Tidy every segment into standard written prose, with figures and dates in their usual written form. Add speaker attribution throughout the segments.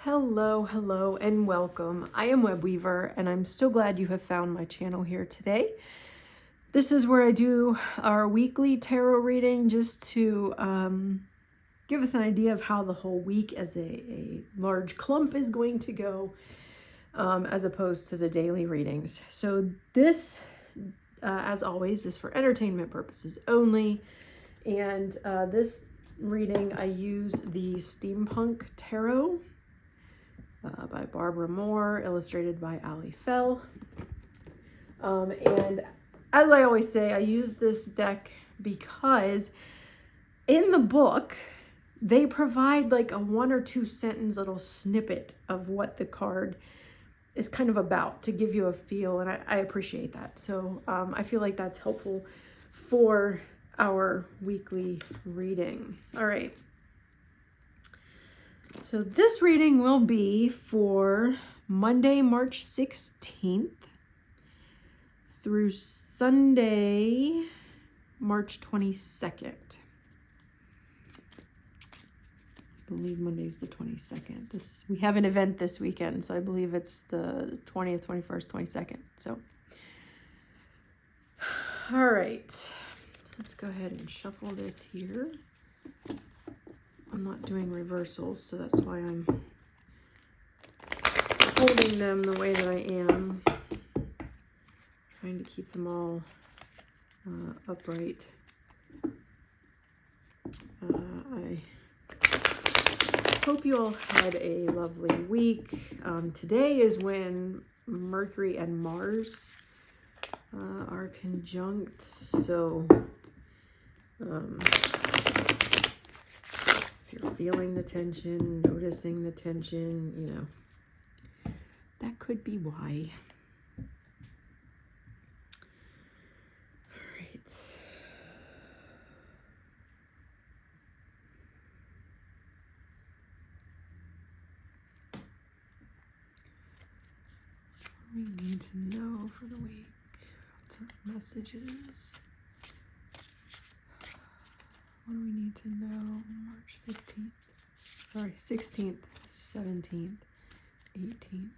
Speaker 1: Hello, and welcome. I am Web Weaver, and I'm so glad you have found my channel here today. This is where I do our weekly tarot reading just to give us an idea of how the whole week as a large clump is going to go, as opposed to the daily readings. So this, as always, is for entertainment purposes only. And this reading, I use the Steampunk Tarot by Barbara Moore, illustrated by Ali Fell. And as I always say, I use this deck because in the book, they provide like a 1 or 2 sentence little snippet of what the card is kind of about to give you a feel, and I appreciate that. So I feel like that's helpful for our weekly reading. All right. So this reading will be for Monday, March 16th through Sunday, March 22nd. I believe Monday's the 22nd. We have an event this weekend, so I believe it's the 20th, 21st, 22nd. So, all right. Let's go ahead and shuffle this here. I'm not doing reversals, so that's why I'm holding them the way that I am. Trying to keep them all upright. I hope you all had a lovely week. Today is when Mercury and Mars are conjunct, so if you're feeling the tension, noticing the tension, you know, that could be why. All right. We need to know for the week. What's our messages? What do we need to know? March 15th. Sorry, 16th, 17th, 18th,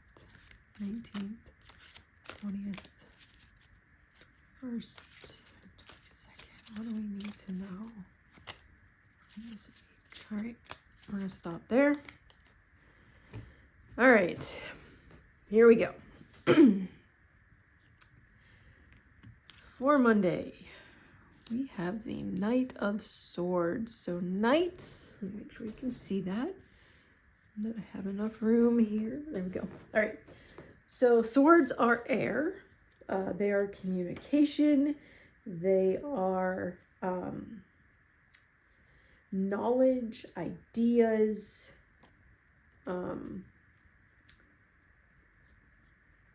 Speaker 1: 19th, 20th, 1st, 22nd. What do we need to know for this week? All right, I'm going to stop there. All right, here we go. For Monday, we have the Knight of Swords. So knights, let me make sure you can see that. That I have enough room here. There we go. All right. So swords are air. They are communication. They are knowledge, ideas,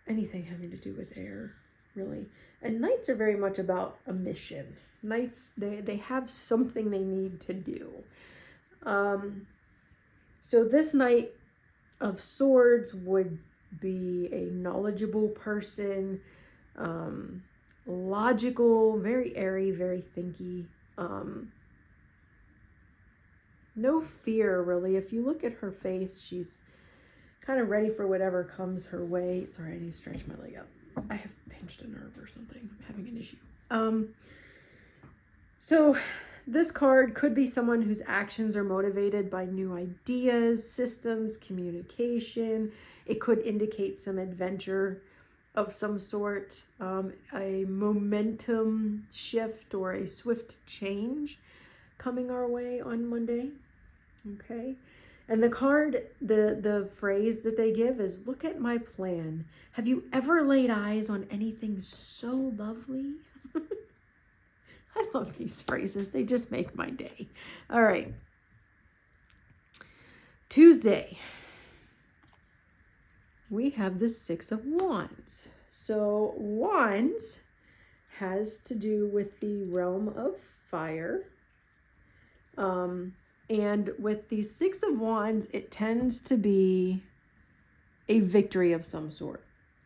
Speaker 1: anything having to do with air, really. And knights are very much about a mission. Knights, they have something they need to do. So this Knight of Swords would be a knowledgeable person, logical, very airy, very thinky. No fear, really. If you look at her face, she's kind of ready for whatever comes her way. Sorry, I need to stretch my leg up. I have pinched a nerve or something. I'm having an issue. So this card could be someone whose actions are motivated by new ideas, systems, communication. It could indicate some adventure of some sort, a momentum shift or a swift change coming our way on Monday. Okay. And the card, the phrase that they give is, look at my plan. Have you ever laid eyes on anything so lovely? I love these phrases. They just make my day. All right. Tuesday, we have the Six of Wands. So Wands has to do with the realm of fire. And with the Six of Wands, it tends to be a victory of some sort.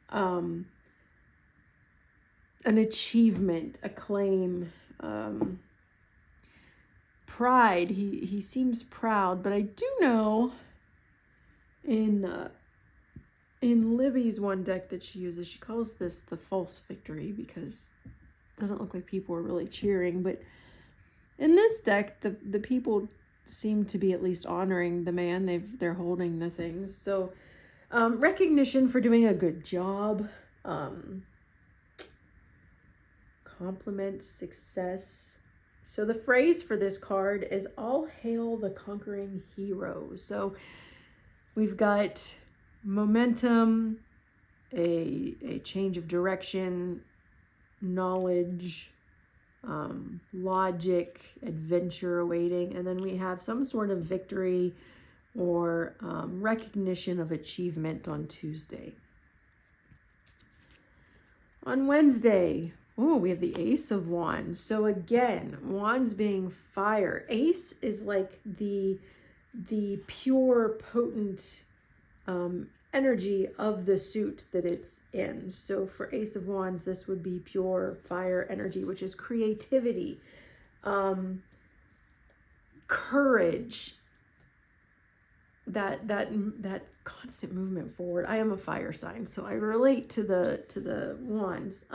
Speaker 1: An achievement, a claim, pride. He seems proud, but I do know In in Libby's one deck that she uses, she calls this the false victory because it doesn't look like people are really cheering. But in this deck, the people seem to be at least honoring the man. They're holding the things. So recognition for doing a good job. Compliment, success. So the phrase for this card is all hail the conquering hero. So we've got momentum, a change of direction, knowledge, logic, adventure awaiting, and then we have some sort of victory or recognition of achievement on Tuesday. On Wednesday, we have the Ace of Wands. So again, Wands being fire. Ace is like the pure, potent energy of the suit that it's in. So for Ace of Wands, this would be pure fire energy, which is creativity, courage, that constant movement forward. I am a fire sign, so I relate to the wands.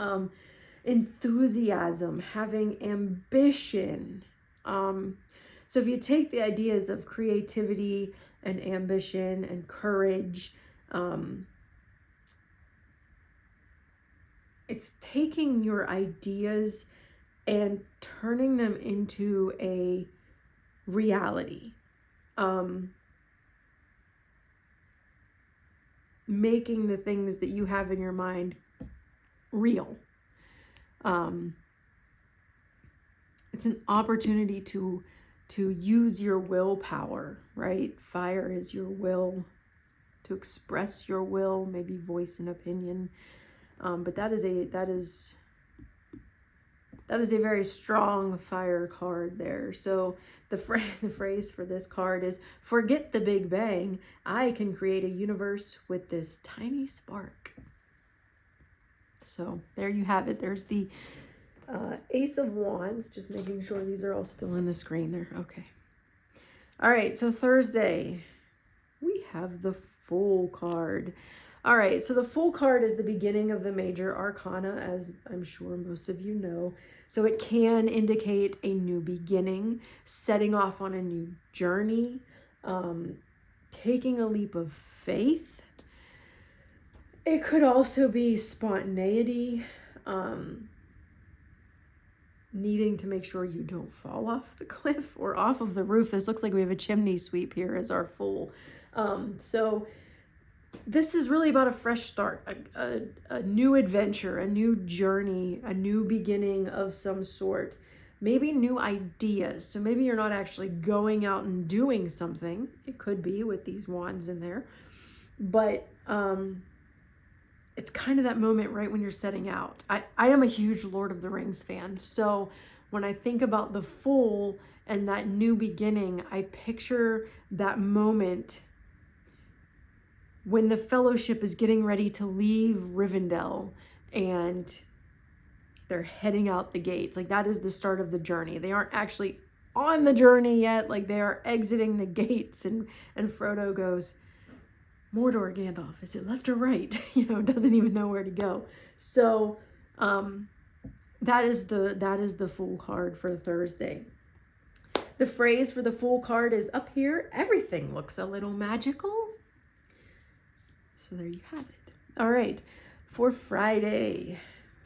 Speaker 1: Enthusiasm, having ambition. So if you take the ideas of creativity and ambition and courage, it's taking your ideas and turning them into a reality. Making the things that you have in your mind real. It's an opportunity to use your willpower, right? Fire is your will, to express your will, maybe voice an opinion. But that is a very strong fire card there. So the phrase for this card is, forget the Big Bang. I can create a universe with this tiny spark. So there you have it. There's the Ace of Wands. Just making sure these are all still in the screen there. Okay. All right. So Thursday, we have the Fool card. All right. So the Fool card is the beginning of the major arcana, as I'm sure most of you know. So it can indicate a new beginning, setting off on a new journey, taking a leap of faith. It could also be spontaneity, needing to make sure you don't fall off the cliff or off of the roof. This looks like we have a chimney sweep here as our Fool. So this is really about a fresh start, a new adventure, a new journey, a new beginning of some sort, maybe new ideas. So maybe you're not actually going out and doing something. It could be with these wands in there, but it's kind of that moment right when you're setting out. I am a huge Lord of the Rings fan, so when I think about the Fool and that new beginning, I picture that moment when the Fellowship is getting ready to leave Rivendell and they're heading out the gates. Like, that is the start of the journey. They aren't actually on the journey yet. Like, they are exiting the gates, and Frodo goes, Mordor, Gandalf, is it left or right? Doesn't even know where to go. So that is the Fool card for Thursday. The phrase for the Fool card is up here. Everything looks a little magical. So there you have it. All right, for Friday,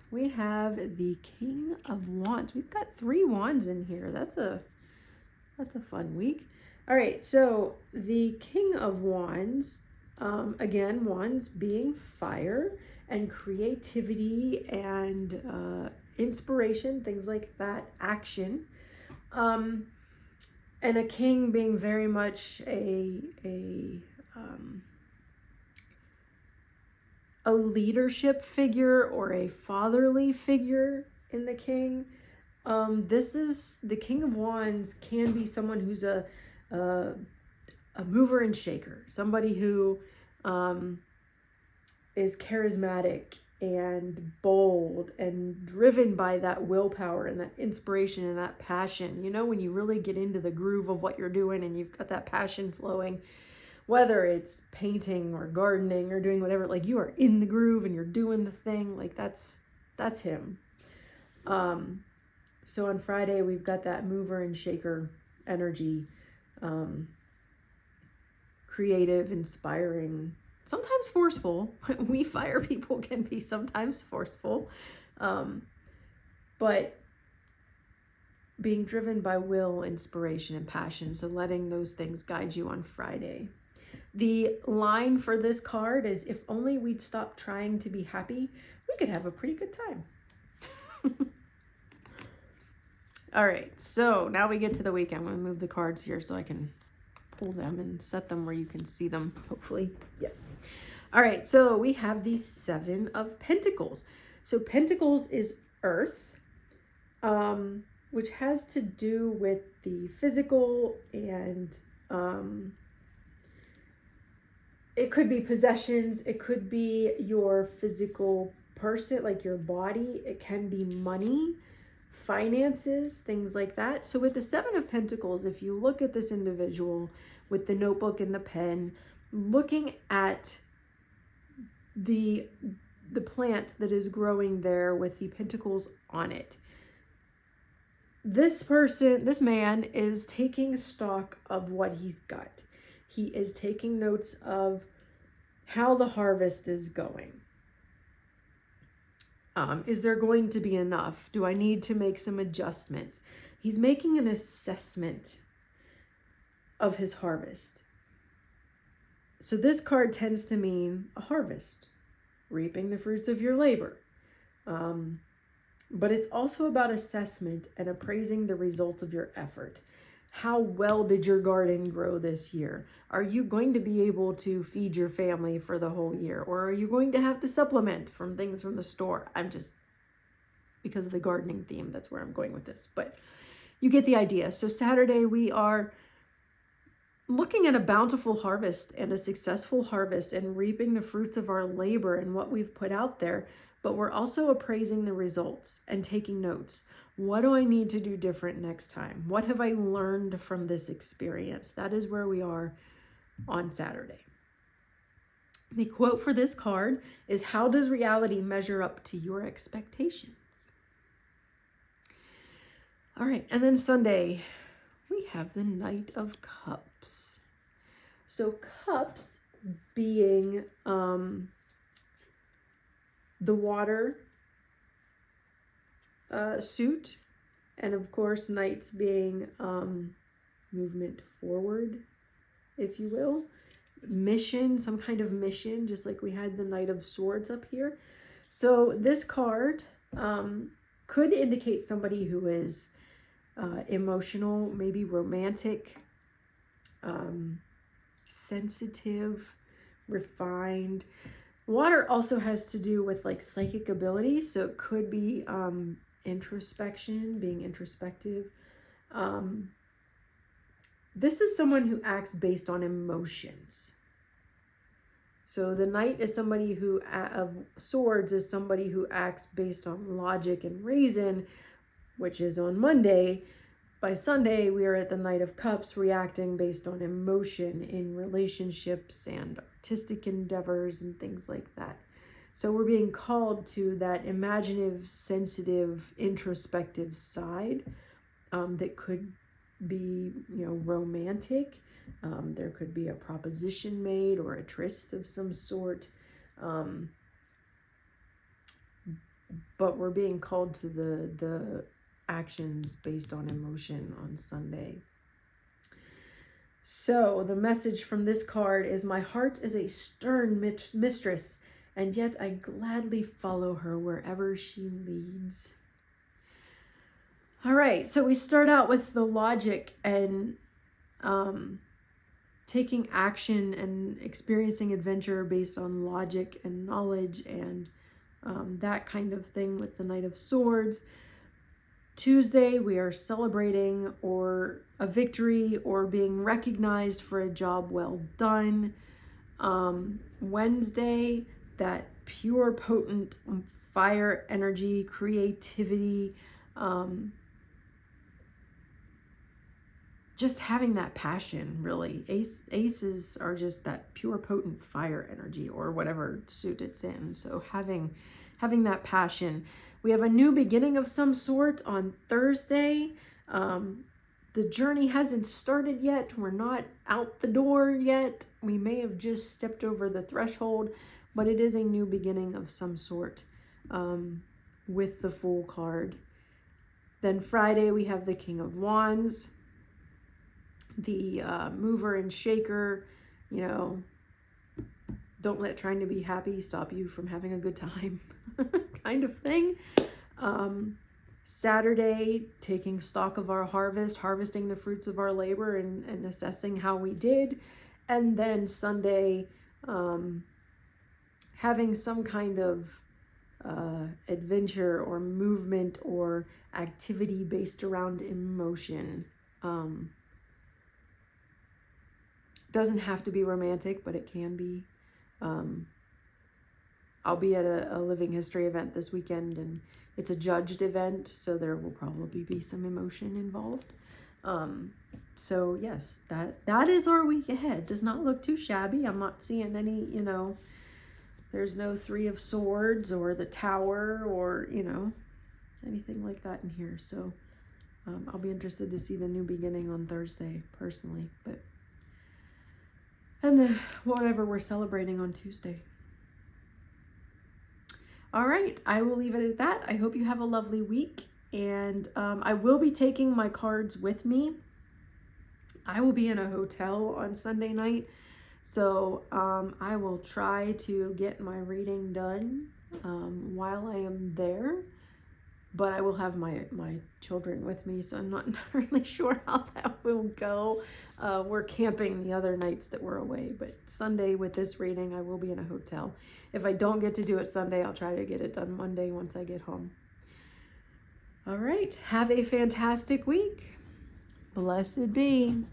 Speaker 1: we have the King of Wands. We've got 3 wands in here. That's a fun week. All right, so the King of Wands, again, wands being fire and creativity and inspiration, things like that, action. And a king being very much a leadership figure or a fatherly figure in the king. This is the King of Wands can be someone who's a mover and shaker, somebody who is charismatic and bold and driven by that willpower and that inspiration and that passion. When you really get into the groove of what you're doing and you've got that passion flowing. whether it's painting or gardening or doing whatever, like you are in the groove and you're doing the thing, like that's him. So on Friday we've got that mover and shaker energy, creative, inspiring, sometimes forceful. We fire people can be sometimes forceful, but being driven by will, inspiration, and passion. So letting those things guide you on Friday. The line for this card is, if only we'd stop trying to be happy, we could have a pretty good time. All right, so now we get to the week. I'm going to move the cards here so I can pull them and set them where you can see them, hopefully. Yes. All right, so we have the Seven of Pentacles. So Pentacles is earth, which has to do with the physical, and it could be possessions, it could be your physical person, like your body, it can be money, finances, things like that. So with the Seven of Pentacles, if you look at this individual with the notebook and the pen, looking at the plant that is growing there with the pentacles on it, this man is taking stock of what he's got. He is taking notes of how the harvest is going. Is there going to be enough? Do I need to make some adjustments? He's making an assessment of his harvest. So this card tends to mean a harvest, reaping the fruits of your labor. But it's also about assessment and appraising the results of your effort. How well did your garden grow this year? Are you going to be able to feed your family for the whole year? Or are you going to have to supplement from things from the store? Because of the gardening theme, that's where I'm going with this. But you get the idea. So Saturday, we are looking at a bountiful harvest and a successful harvest and reaping the fruits of our labor and what we've put out there. But we're also appraising the results and taking notes. What do I need to do different next time? What have I learned from this experience? That is where we are on Saturday. The quote for this card is, how does reality measure up to your expectations? All right, and then Sunday, we have the Knight of Cups. So cups being the water suit, and of course knights being movement forward, if you will, mission, some kind of mission, just like we had the Knight of Swords up here. So this card could indicate somebody who is emotional, maybe romantic, sensitive, refined. Water also has to do with like psychic ability, so it could be introspection, being introspective. This is someone who acts based on emotions. So the Knight is somebody who, of Swords, is somebody who acts based on logic and reason, which is on Monday. By Sunday, we are at the Knight of Cups, reacting based on emotion in relationships and artistic endeavors and things like that. So we're being called to that imaginative, sensitive, introspective side that could be, romantic. There could be a proposition made or a tryst of some sort. But we're being called to the actions based on emotion on Sunday. So the message from this card is, my heart is a stern mistress, and yet I gladly follow her wherever she leads. All right, so we start out with the logic and taking action and experiencing adventure based on logic and knowledge and that kind of thing with the Knight of Swords. Tuesday, we are celebrating or a victory or being recognized for a job well done. Wednesday, that pure, potent fire energy, creativity, just having that passion, really. Aces are just that pure potent fire energy, or whatever suit it's in. So having that passion. We have a new beginning of some sort on Thursday. The journey hasn't started yet. We're not out the door yet. We may have just stepped over the threshold, but it is a new beginning of some sort, with the Fool card. Then Friday we have the King of Wands, the mover and shaker. You know, don't let trying to be happy stop you from having a good time kind of thing. Saturday, taking stock of our harvest, harvesting the fruits of our labor, and assessing how we did. And then Sunday, having some kind of adventure or movement or activity based around emotion. Doesn't have to be romantic, but it can be. I'll be at a living history event this weekend, and it's a judged event, so there will probably be some emotion involved. So yes, that is our week ahead. Does not look too shabby. I'm not seeing any, you know, there's no Three of Swords or the Tower or, you know, anything like that in here. So I'll be interested to see the new beginning on Thursday, personally. But and the whatever we're celebrating on Tuesday. All right, I will leave it at that. I hope you have a lovely week, and I will be taking my cards with me. I will be in a hotel on Sunday night, so I will try to get my reading done while I am there, but I will have my children with me, so I'm not entirely sure how that will go. We're camping the other nights that we're away, but Sunday with this reading, I will be in a hotel. If I don't get to do it Sunday, I'll try to get it done Monday once I get home. All right, have a fantastic week. Blessed be.